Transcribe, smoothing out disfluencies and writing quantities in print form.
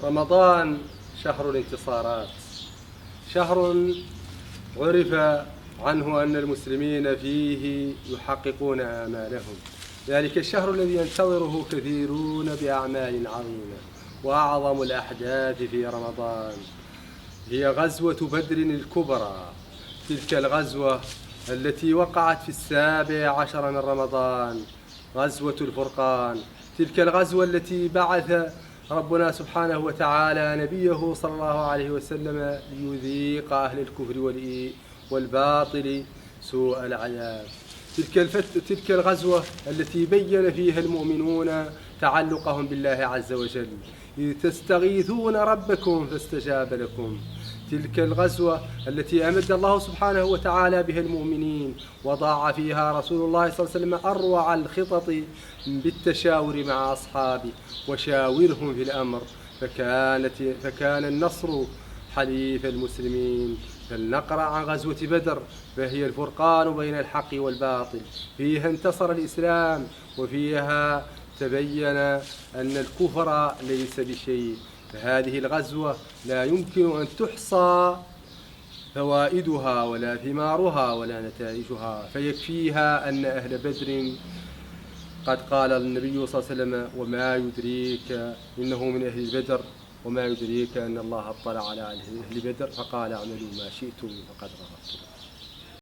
رمضان شهر الانتصارات، شهر عرف عنه أن المسلمين فيه يحققون آمالهم، ذلك الشهر الذي ينتظره كثيرون بأعمال عظيمة. وأعظم الأحداث في رمضان هي غزوة بدر الكبرى، تلك الغزوة التي وقعت في 17 من رمضان، غزوة الفرقان، تلك الغزوة التي بعث ربنا سبحانه وتعالى نبيه صلى الله عليه وسلم ليذيق أهل الكفر والباطل سوء العذاب. تلك الغزوة التي بين فيها المؤمنون تعلقهم بالله عز وجل، إذ تستغيثون ربكم فاستجاب لكم. تلك الغزوة التي أمد الله سبحانه وتعالى بها المؤمنين، وضاع فيها رسول الله صلى الله عليه وسلم أروع الخطط بالتشاور مع أصحابه وشاورهم في الأمر، فكان النصر حليف المسلمين. فلنقرأ عن غزوة بدر، فهي الفرقان بين الحق والباطل، فيها انتصر الإسلام، وفيها تبين أن الكفر ليس بشيء. فهذه الغزوة لا يمكن أن تحصى فوائدها ولا ثمارها ولا نتائجها، فيكفيها أن أهل بدر قد قال النبي صلى الله عليه وسلم: وما يدريك إنه من أهل بدر، وما يدريك أن الله اطلع على أهل بدر، فقال: اعملوا ما شئتم فقد غفرت لكم.